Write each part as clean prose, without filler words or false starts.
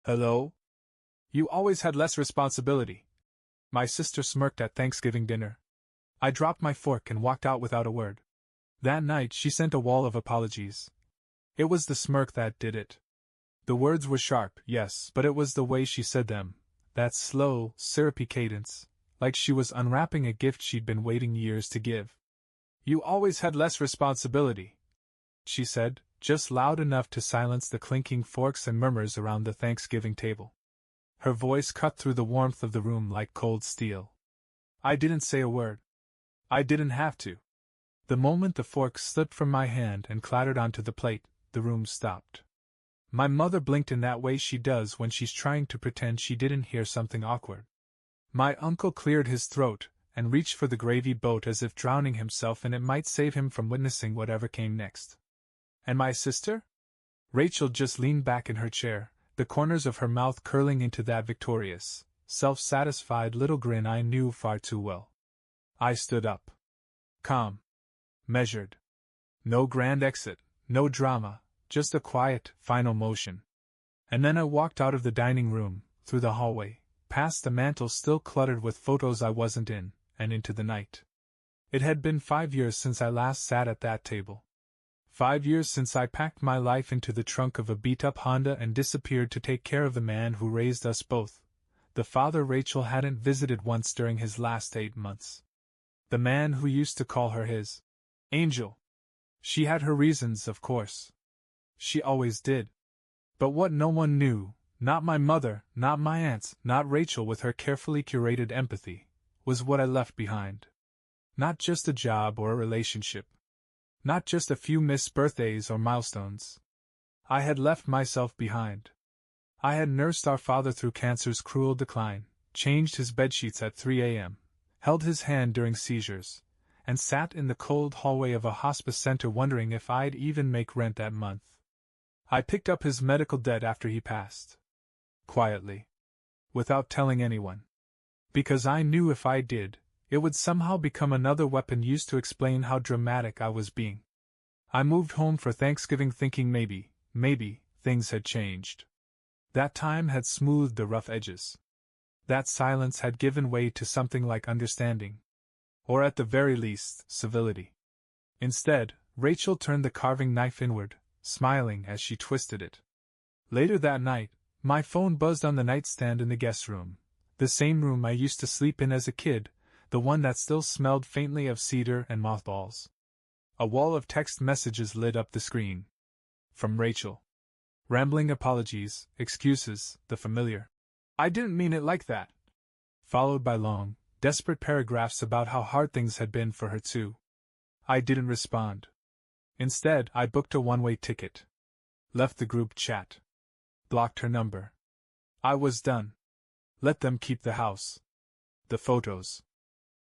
Hello? You always had less responsibility. My sister smirked at Thanksgiving dinner. I dropped my fork and walked out without a word. That night she sent a wall of apologies. It was the smirk that did it. The words were sharp, yes, but it was the way she said them, that slow, syrupy cadence, like she was unwrapping a gift she'd been waiting years to give. You always had less responsibility, she said, just loud enough to silence the clinking forks and murmurs around the Thanksgiving table. Her voice cut through the warmth of the room like cold steel. I didn't say a word. I didn't have to. The moment the fork slipped from my hand and clattered onto the plate, the room stopped. My mother blinked in that way she does when she's trying to pretend she didn't hear something awkward. My uncle cleared his throat and reached for the gravy boat as if drowning himself in it might save him from witnessing whatever came next. And my sister? Rachel just leaned back in her chair, the corners of her mouth curling into that victorious, self-satisfied little grin I knew far too well. I stood up. Calm. Measured. No grand exit, no drama, just a quiet, final motion. And then I walked out of the dining room, through the hallway, past the mantel still cluttered with photos I wasn't in, and into the night. It had been 5 years since I last sat at that table. 5 years since I packed my life into the trunk of a beat-up Honda and disappeared to take care of the man who raised us both, the father Rachel hadn't visited once during his last 8 months. The man who used to call her his angel. She had her reasons, of course. She always did. But what no one knew, not my mother, not my aunts, not Rachel with her carefully curated empathy, was what I left behind. Not just a job or a relationship. Not just a few missed birthdays or milestones. I had left myself behind. I had nursed our father through cancer's cruel decline, changed his bedsheets at 3 a.m., held his hand during seizures, and sat in the cold hallway of a hospice center wondering if I'd even make rent that month. I picked up his medical debt after he passed. Quietly. Without telling anyone. Because I knew if I did, it would somehow become another weapon used to explain how dramatic I was being. I moved home for Thanksgiving thinking maybe, things had changed. That time had smoothed the rough edges. That silence had given way to something like understanding. Or at the very least, civility. Instead, Rachel turned the carving knife inward, smiling as she twisted it. Later that night, my phone buzzed on the nightstand in the guest room, the same room I used to sleep in as a kid, the one that still smelled faintly of cedar and mothballs. A wall of text messages lit up the screen. From Rachel. Rambling apologies, excuses, the familiar. I didn't mean it like that. Followed by long, desperate paragraphs about how hard things had been for her too. I didn't respond. Instead, I booked a one-way ticket. Left the group chat. Blocked her number. I was done. Let them keep the house. The photos.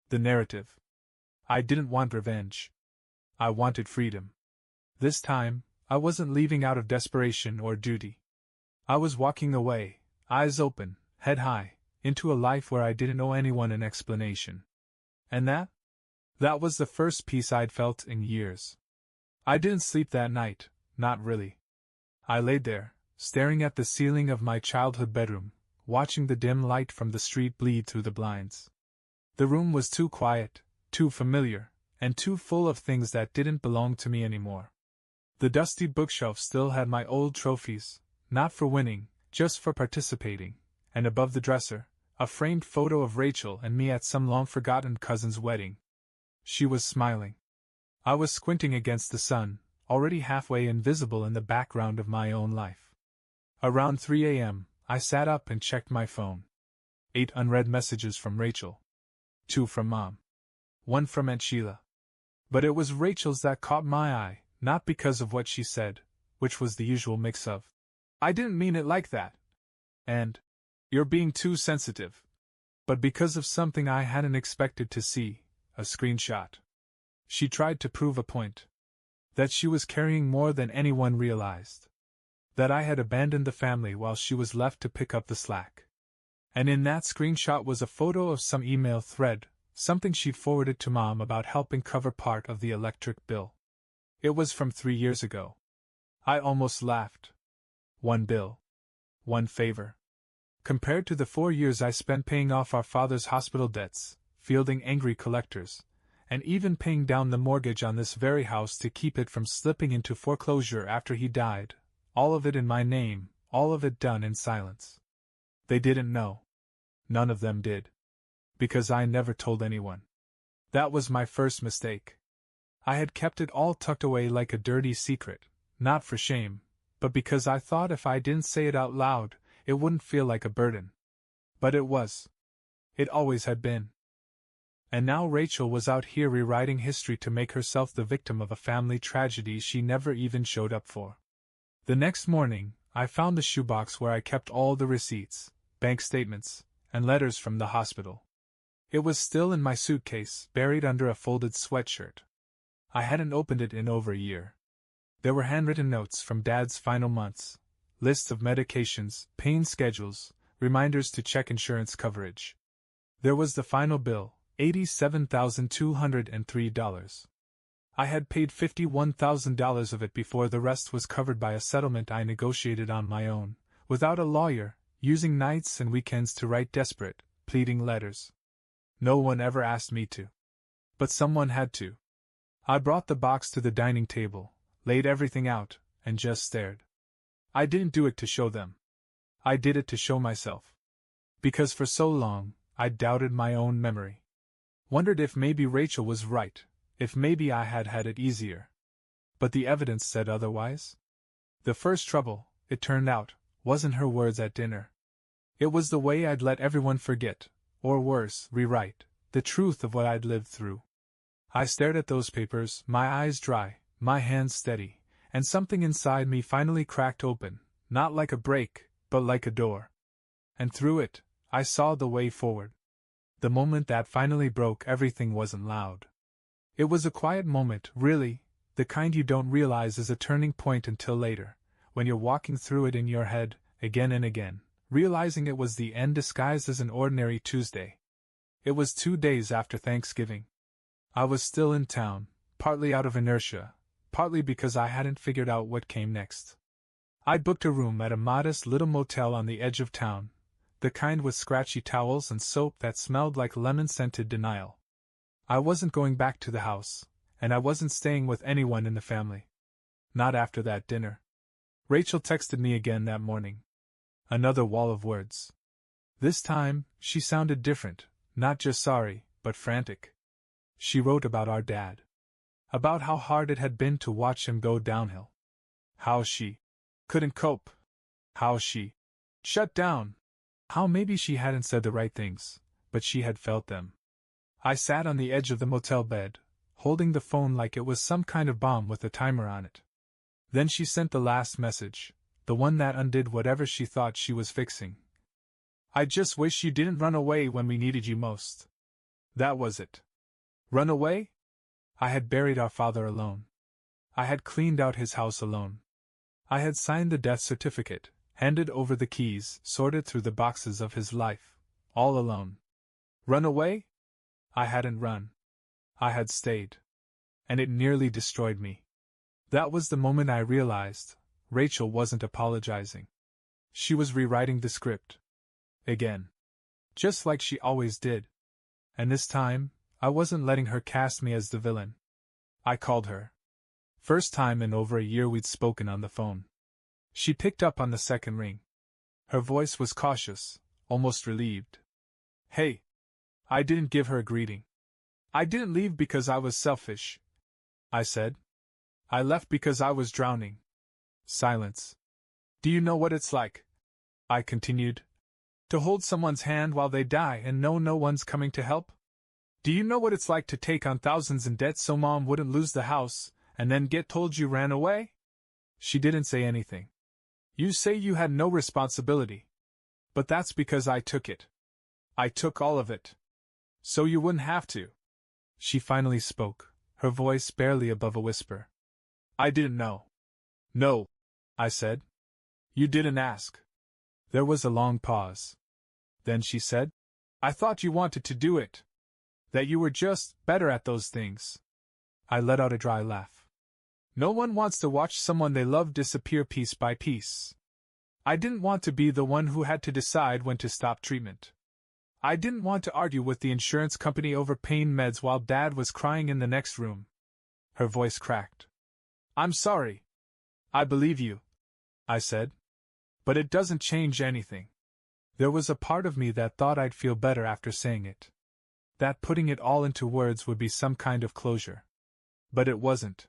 The narrative. I didn't want revenge. I wanted freedom. This time, I wasn't leaving out of desperation or duty. I was walking away, eyes open, head high, into a life where I didn't owe anyone an explanation. And that was the first peace I'd felt in years. I didn't sleep that night, not really. I laid there, staring at the ceiling of my childhood bedroom, watching the dim light from the street bleed through the blinds. The room was too quiet, too familiar, and too full of things that didn't belong to me anymore. The dusty bookshelf still had my old trophies, not for winning, just for participating, and above the dresser, a framed photo of Rachel and me at some long-forgotten cousin's wedding. She was smiling. I was squinting against the sun, already halfway invisible in the background of my own life. Around 3 a.m., I sat up and checked my phone. 8 unread messages from Rachel. 2 from Mom. 1 from Aunt Sheila. But it was Rachel's that caught my eye, not because of what she said, which was the usual mix of, I didn't mean it like that, and, you're being too sensitive, but because of something I hadn't expected to see, a screenshot. She tried to prove a point. That she was carrying more than anyone realized. That I had abandoned the family while she was left to pick up the slack. And in that screenshot was a photo of some email thread, something she'd forwarded to Mom about helping cover part of the electric bill. It was from 3 years ago. I almost laughed. One bill. one favor. Compared to the 4 years I spent paying off our father's hospital debts, fielding angry collectors, and even paying down the mortgage on this very house to keep it from slipping into foreclosure after he died, all of it in my name, all of it done in silence. They didn't know. None of them did. Because I never told anyone. That was my first mistake. I had kept it all tucked away like a dirty secret, not for shame, but because I thought if I didn't say it out loud, it wouldn't feel like a burden. But it was. It always had been. And now Rachel was out here rewriting history to make herself the victim of a family tragedy she never even showed up for. The next morning, I found the shoebox where I kept all the receipts, bank statements, and letters from the hospital. It was still in my suitcase, buried under a folded sweatshirt. I hadn't opened it in over a year. There were handwritten notes from Dad's final months, lists of medications, pain schedules, reminders to check insurance coverage. There was the final bill, $87,203. I had paid $51,000 of it before the rest was covered by a settlement I negotiated on my own, without a lawyer, using nights and weekends to write desperate, pleading letters. No one ever asked me to. But someone had to. I brought the box to the dining table, laid everything out, and just stared. I didn't do it to show them. I did it to show myself. Because for so long, I doubted my own memory. Wondered if maybe Rachel was right, if maybe I had had it easier. But the evidence said otherwise. The first trouble, it turned out, wasn't her words at dinner. It was the way I'd let everyone forget, or worse, rewrite, the truth of what I'd lived through. I stared at those papers, my eyes dry, my hands steady, and something inside me finally cracked open, not like a break, but like a door. And through it, I saw the way forward. The moment that finally broke, everything wasn't loud. It was a quiet moment, really, the kind you don't realize is a turning point until later, when you're walking through it in your head, again and again, realizing it was the end disguised as an ordinary Tuesday. It was 2 days after Thanksgiving. I was still in town, partly out of inertia, partly because I hadn't figured out what came next. I'd booked a room at a modest little motel on the edge of town, the kind with scratchy towels and soap that smelled like lemon-scented denial. I wasn't going back to the house, and I wasn't staying with anyone in the family. Not after that dinner. Rachel texted me again that morning. Another wall of words. This time, she sounded different, not just sorry, but frantic. She wrote about our dad. About how hard it had been to watch him go downhill. How she couldn't cope. How she shut down. How maybe she hadn't said the right things, but she had felt them. I sat on the edge of the motel bed, holding the phone like it was some kind of bomb with a timer on it. Then she sent the last message, the one that undid whatever she thought she was fixing. I just wish you didn't run away when we needed you most. That was it. Run away? I had buried our father alone. I had cleaned out his house alone. I had signed the death certificate, handed over the keys, sorted through the boxes of his life, all alone. Run away? I hadn't run. I had stayed. And it nearly destroyed me. That was the moment I realized Rachel wasn't apologizing. She was rewriting the script. Again. Just like she always did. And this time, I wasn't letting her cast me as the villain. I called her. First time in over a year we'd spoken on the phone. She picked up on the second ring. Her voice was cautious, almost relieved. Hey. I didn't give her a greeting. I didn't leave because I was selfish, I said. I left because I was drowning. Silence. Do you know what it's like, I continued, to hold someone's hand while they die and know no one's coming to help? Do you know what it's like to take on thousands in debt so Mom wouldn't lose the house, and then get told you ran away? She didn't say anything. You say you had no responsibility. But that's because I took it. I took all of it. So you wouldn't have to. She finally spoke, her voice barely above a whisper. I didn't know. No, I said. You didn't ask. There was a long pause. Then she said, I thought you wanted to do it. That you were just better at those things. I let out a dry laugh. No one wants to watch someone they love disappear piece by piece. I didn't want to be the one who had to decide when to stop treatment. I didn't want to argue with the insurance company over pain meds while Dad was crying in the next room. Her voice cracked. I'm sorry. I believe you, I said. But it doesn't change anything. There was a part of me that thought I'd feel better after saying it. That putting it all into words would be some kind of closure. But it wasn't.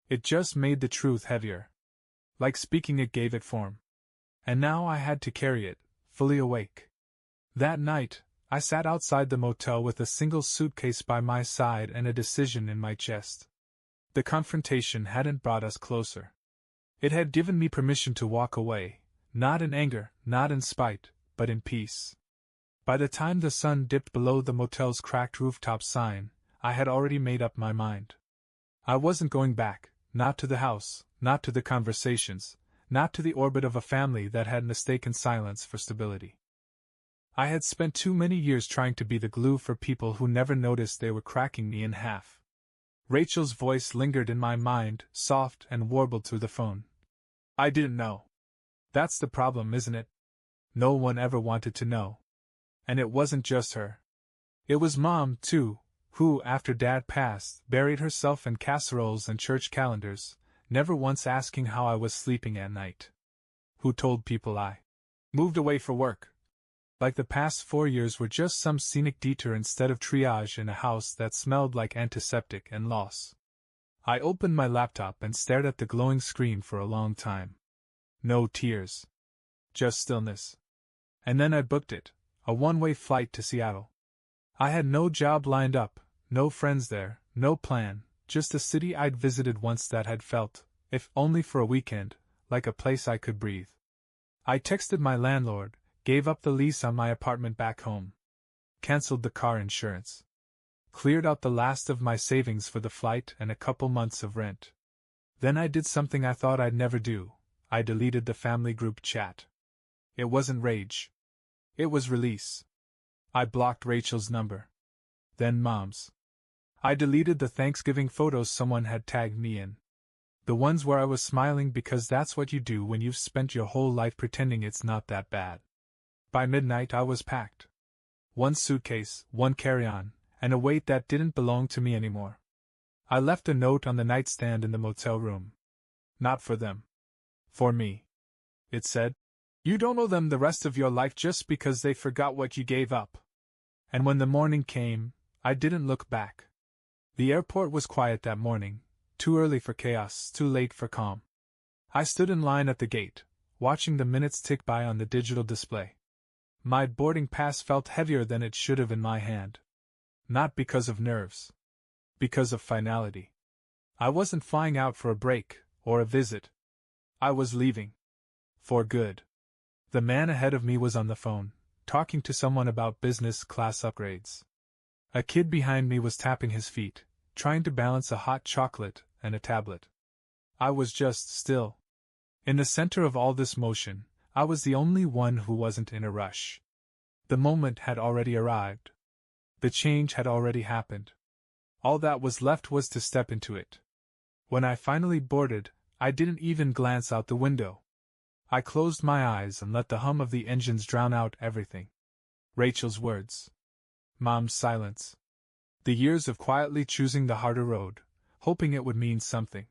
It just made the truth heavier. Like speaking it gave it form. And now I had to carry it, fully awake. That night, I sat outside the motel with a single suitcase by my side and a decision in my chest. The confrontation hadn't brought us closer. It had given me permission to walk away, not in anger, not in spite, but in peace. By the time the sun dipped below the motel's cracked rooftop sign, I had already made up my mind. I wasn't going back, not to the house, not to the conversations, not to the orbit of a family that had mistaken silence for stability. I had spent too many years trying to be the glue for people who never noticed they were cracking me in half. Rachel's voice lingered in my mind, soft and warbled through the phone. I didn't know. That's the problem, isn't it? No one ever wanted to know. And it wasn't just her. It was Mom, too, who, after Dad passed, buried herself in casseroles and church calendars, never once asking how I was sleeping at night. Who told people I moved away for work. Like the past 4 years were just some scenic detour instead of triage in a house that smelled like antiseptic and loss. I opened my laptop and stared at the glowing screen for a long time. No tears. Just stillness. And then I booked it, a one-way flight to Seattle. I had no job lined up, no friends there, no plan, just a city I'd visited once that had felt, if only for a weekend, like a place I could breathe. I texted my landlord, gave up the lease on my apartment back home. Cancelled the car insurance. Cleared out the last of my savings for the flight and a couple months of rent. Then I did something I thought I'd never do. I deleted the family group chat. It wasn't rage. It was release. I blocked Rachel's number. Then Mom's. I deleted the Thanksgiving photos someone had tagged me in. The ones where I was smiling because that's what you do when you've spent your whole life pretending it's not that bad. By midnight I was packed. One suitcase, one carry-on, and a weight that didn't belong to me anymore. I left a note on the nightstand in the motel room. Not for them. For me. It said, "You don't owe them the rest of your life just because they forgot what you gave up." And when the morning came, I didn't look back. The airport was quiet that morning, too early for chaos, too late for calm. I stood in line at the gate, watching the minutes tick by on the digital display. My boarding pass felt heavier than it should have in my hand. Not because of nerves. Because of finality. I wasn't flying out for a break, or a visit. I was leaving. For good. The man ahead of me was on the phone, talking to someone about business class upgrades. A kid behind me was tapping his feet, trying to balance a hot chocolate and a tablet. I was just still. In the center of all this motion, I was the only one who wasn't in a rush. The moment had already arrived. The change had already happened. All that was left was to step into it. When I finally boarded, I didn't even glance out the window. I closed my eyes and let the hum of the engines drown out everything. Rachel's words. Mom's silence. The years of quietly choosing the harder road, hoping it would mean something.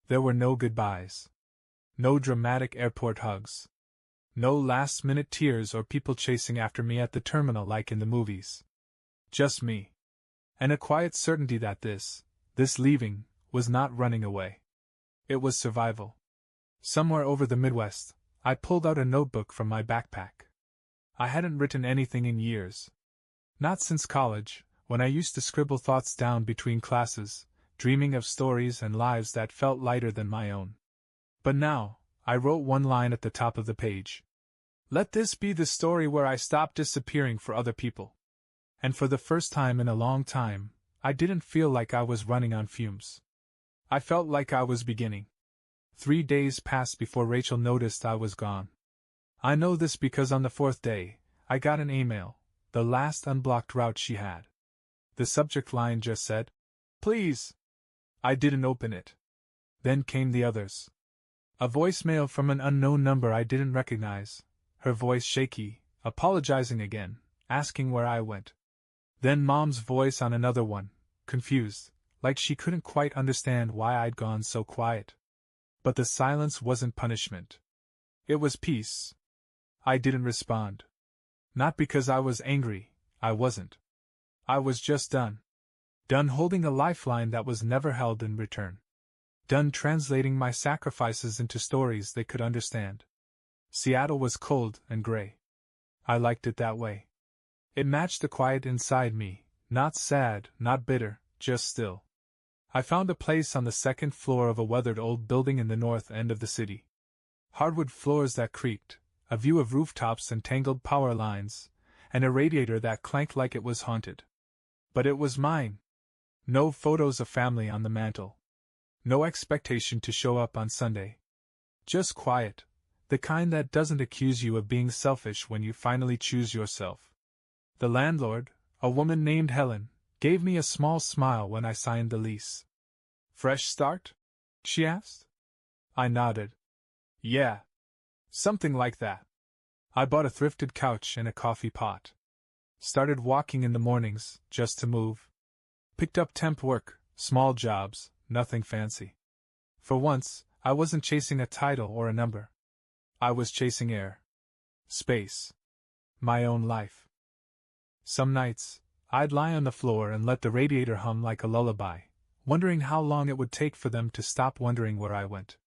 There were no goodbyes. No dramatic airport hugs. No last-minute tears or people chasing after me at the terminal like in the movies. Just me. And a quiet certainty that this leaving, was not running away. It was survival. Somewhere over the Midwest, I pulled out a notebook from my backpack. I hadn't written anything in years. Not since college, when I used to scribble thoughts down between classes, dreaming of stories and lives that felt lighter than my own. But now, I wrote one line at the top of the page. Let this be the story where I stopped disappearing for other people. And for the first time in a long time, I didn't feel like I was running on fumes. I felt like I was beginning. 3 days passed before Rachel noticed I was gone. I know this because on the 4th day, I got an email, the last unblocked route she had. The subject line just said, "Please." I didn't open it. Then came the others. A voicemail from an unknown number I didn't recognize, her voice shaky, apologizing again, asking where I went. Then Mom's voice on another one, confused, like she couldn't quite understand why I'd gone so quiet. But the silence wasn't punishment. It was peace. I didn't respond. Not because I was angry, I wasn't. I was just done. Done holding a lifeline that was never held in return. Done translating my sacrifices into stories they could understand. Seattle was cold and gray. I liked it that way. It matched the quiet inside me, not sad, not bitter, just still. I found a place on the second floor of a weathered old building in the north end of the city. Hardwood floors that creaked, a view of rooftops and tangled power lines, and a radiator that clanked like it was haunted. But it was mine. No photos of family on the mantel. No expectation to show up on Sunday. Just quiet, the kind that doesn't accuse you of being selfish when you finally choose yourself. The landlord, a woman named Helen, gave me a small smile when I signed the lease. Fresh start? She asked. I nodded. Yeah. Something like that. I bought a thrifted couch and a coffee pot. Started walking in the mornings, just to move. Picked up temp work, small jobs, nothing fancy. For once, I wasn't chasing a title or a number. I was chasing air. Space. My own life. Some nights, I'd lie on the floor and let the radiator hum like a lullaby, wondering how long it would take for them to stop wondering where I went.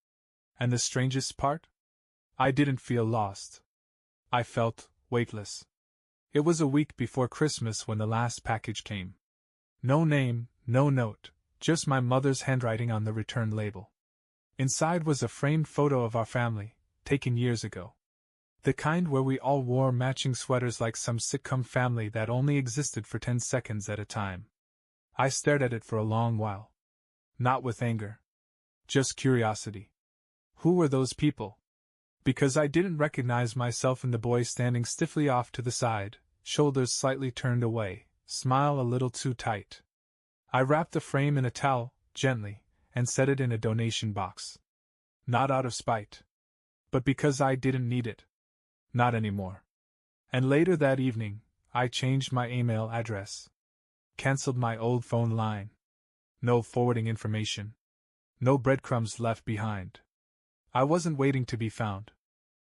And the strangest part? I didn't feel lost. I felt weightless. It was a week before Christmas when the last package came. No name, no note, just my mother's handwriting on the return label. Inside was a framed photo of our family, taken years ago. The kind where we all wore matching sweaters like some sitcom family that only existed for 10 seconds at a time. I stared at it for a long while. Not with anger. Just curiosity. Who were those people? Because I didn't recognize myself in the boy standing stiffly off to the side, shoulders slightly turned away, smile a little too tight. I wrapped the frame in a towel, gently, and set it in a donation box. Not out of spite. But because I didn't need it. Not anymore. And later that evening, I changed my email address. Cancelled my old phone line. No forwarding information. No breadcrumbs left behind. I wasn't waiting to be found.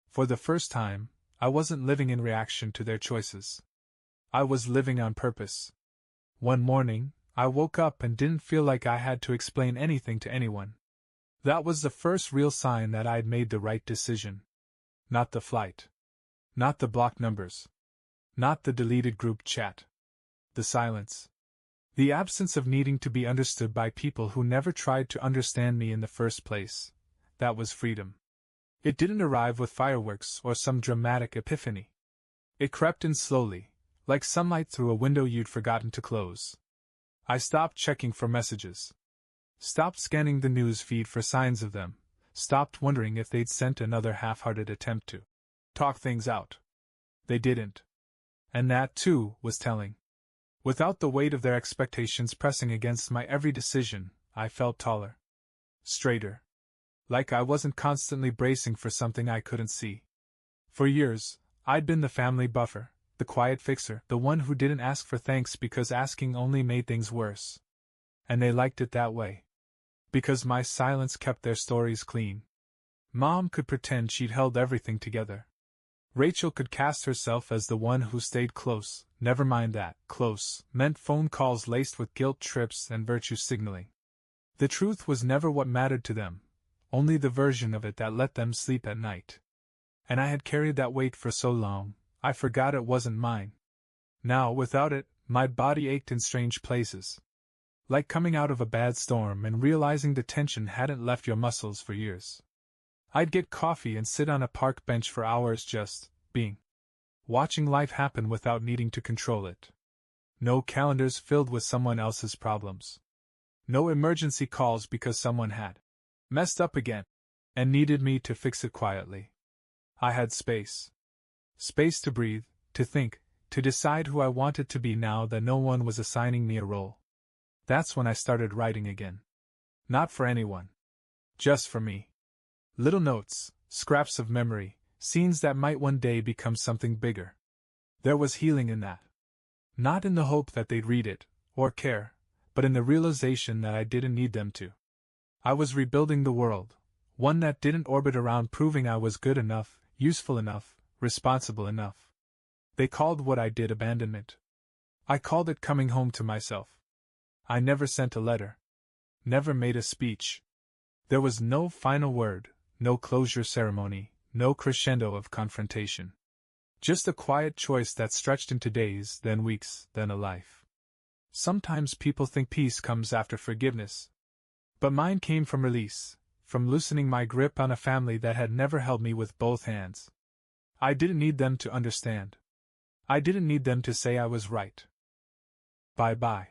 For the first time, I wasn't living in reaction to their choices. I was living on purpose. One morning, I woke up and didn't feel like I had to explain anything to anyone. That was the first real sign that I'd made the right decision. Not the flight. Not the blocked numbers. Not the deleted group chat. The silence. The absence of needing to be understood by people who never tried to understand me in the first place. That was freedom. It didn't arrive with fireworks or some dramatic epiphany. It crept in slowly, like sunlight through a window you'd forgotten to close. I stopped checking for messages. Stopped scanning the news feed for signs of them. Stopped wondering if they'd sent another half-hearted attempt to talk things out. They didn't. And that, too, was telling. Without the weight of their expectations pressing against my every decision, I felt taller. Straighter. Like I wasn't constantly bracing for something I couldn't see. For years, I'd been the family buffer, the quiet fixer, the one who didn't ask for thanks because asking only made things worse. And they liked it that way. Because my silence kept their stories clean. Mom could pretend she'd held everything together. Rachel could cast herself as the one who stayed close. Never mind that close meant phone calls laced with guilt trips and virtue signaling. The truth was never what mattered to them, only the version of it that let them sleep at night. And I had carried that weight for so long, I forgot it wasn't mine. Now, without it, my body ached in strange places. Like coming out of a bad storm and realizing the tension hadn't left your muscles for years. I'd get coffee and sit on a park bench for hours just being. Watching life happen without needing to control it. No calendars filled with someone else's problems. No emergency calls because someone had messed up again and needed me to fix it quietly. I had space. Space to breathe, to think, to decide who I wanted to be now that no one was assigning me a role. That's when I started writing again. Not for anyone. Just for me. Little notes, scraps of memory, scenes that might one day become something bigger. There was healing in that. Not in the hope that they'd read it, or care, but in the realization that I didn't need them to. I was rebuilding the world, one that didn't orbit around proving I was good enough, useful enough, responsible enough. They called what I did abandonment. I called it coming home to myself. I never sent a letter. Never made a speech. There was no final word, no closure ceremony, no crescendo of confrontation. Just a quiet choice that stretched into days, then weeks, then a life. Sometimes people think peace comes after forgiveness. But mine came from release, from loosening my grip on a family that had never held me with both hands. I didn't need them to understand. I didn't need them to say I was right. Bye-bye.